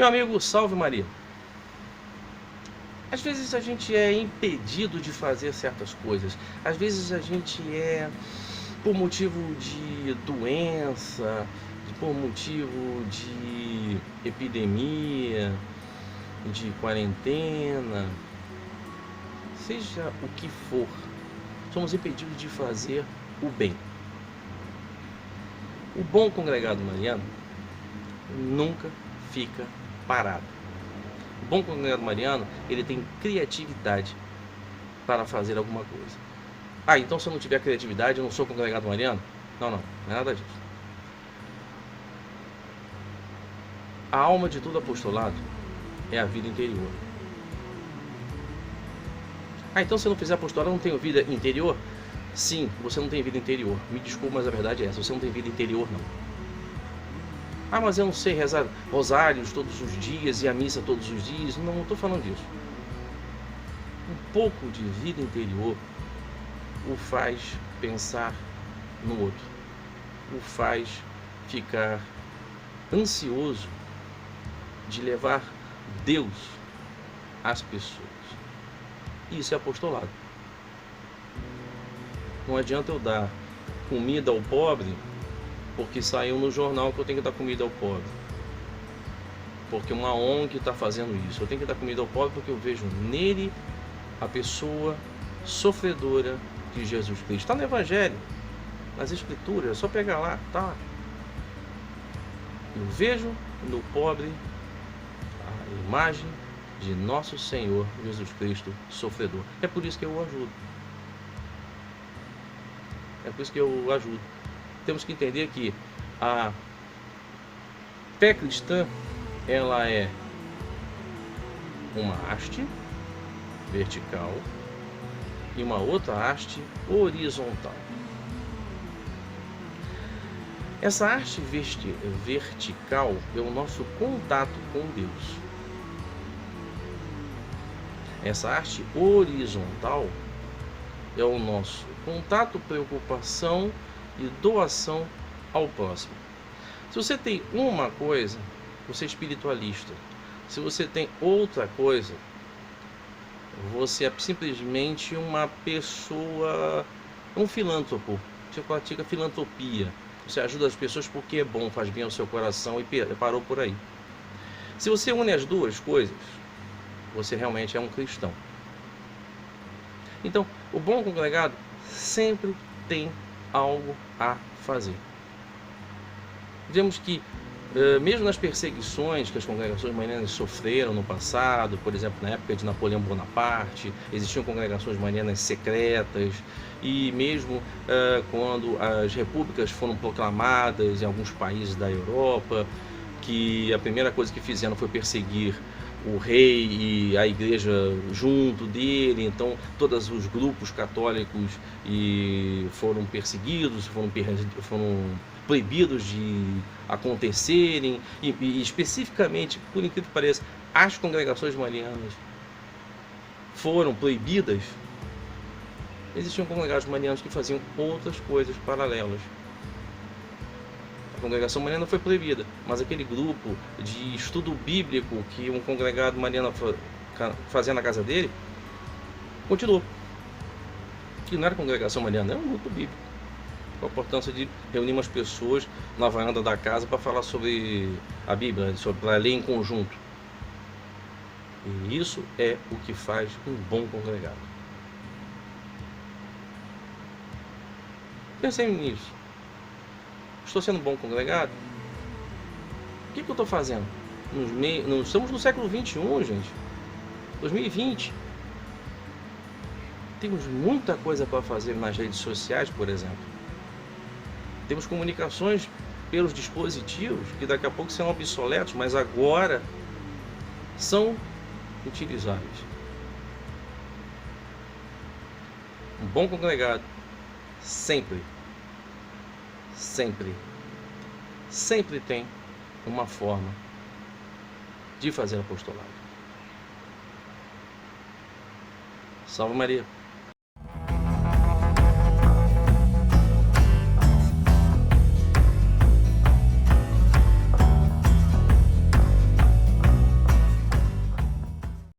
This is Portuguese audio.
Meu amigo, salve Maria. Às vezes a gente é impedido de fazer certas coisas. Às vezes a gente é por motivo de doença, por motivo de epidemia, de quarentena, seja o que for, somos impedidos de fazer o bem. O bom congregado mariano nunca fica parado. O bom congregado mariano, ele tem criatividade para fazer alguma coisa. Ah, então se eu não tiver criatividade, eu não sou congregado mariano? Não é nada disso. A alma de todo apostolado é a vida interior. Ah, então se eu não fizer apostolado, eu não tenho vida interior? Sim, você não tem vida interior. Me desculpe, mas a verdade é essa, você não tem vida interior não. Ah, mas eu não sei rezar rosários todos os dias e a missa todos os dias. Não estou falando disso. Um pouco de vida interior o faz pensar no outro, o faz ficar ansioso de levar Deus às pessoas. Isso é apostolado. Não adianta eu dar comida ao pobre porque saiu no jornal que eu tenho que dar comida ao pobre, porque uma ONG está fazendo isso. Eu tenho que dar comida ao pobre porque eu vejo nele a pessoa sofredora de Jesus Cristo. Está no Evangelho, nas Escrituras, é só pegar lá, tá? Eu vejo no pobre a imagem de nosso Senhor Jesus Cristo sofredor. É por isso que eu o ajudo. É por isso que eu o ajudo. Temos que entender que a fé cristã, ela é uma haste vertical e uma outra haste horizontal. Essa haste vertical é o nosso contato com Deus. Essa haste horizontal é o nosso contato, preocupação e doação ao próximo. Se você tem uma coisa, você é espiritualista. Se você tem outra coisa, você é simplesmente uma pessoa, um filântropo. Você pratica filantropia. Você ajuda as pessoas porque é bom, faz bem ao seu coração e parou por aí. Se você une as duas coisas, você realmente é um cristão. Então, o bom congregado sempre tem algo a fazer. Vemos que, mesmo nas perseguições que as congregações marianas sofreram no passado, por exemplo, na época de Napoleão Bonaparte, existiam congregações marianas secretas, e mesmo quando as repúblicas foram proclamadas em alguns países da Europa, que a primeira coisa que fizeram foi perseguir o rei e a igreja junto dele. Então todos os grupos católicos foram perseguidos, foram proibidos de acontecerem, e especificamente, por incrível que pareça, as congregações marianas foram proibidas. Existiam congregados marianos que faziam outras coisas paralelas. A congregação mariana foi proibida, mas aquele grupo de estudo bíblico que um congregado mariano fazia na casa dele, continuou. Que não era congregação mariana, era um grupo bíblico. A importância de reunir umas pessoas na varanda da casa para falar sobre a Bíblia, para ler em conjunto. E isso é o que faz um bom congregado. Pensei nisso. Estou sendo um bom congregado? O que eu estou fazendo? Estamos no século XXI, gente. 2020. Temos muita coisa para fazer nas redes sociais, por exemplo. Temos comunicações pelos dispositivos que daqui a pouco serão obsoletos, mas agora são utilizáveis. Um bom congregado sempre tem uma forma de fazer apostolado. Salve Maria!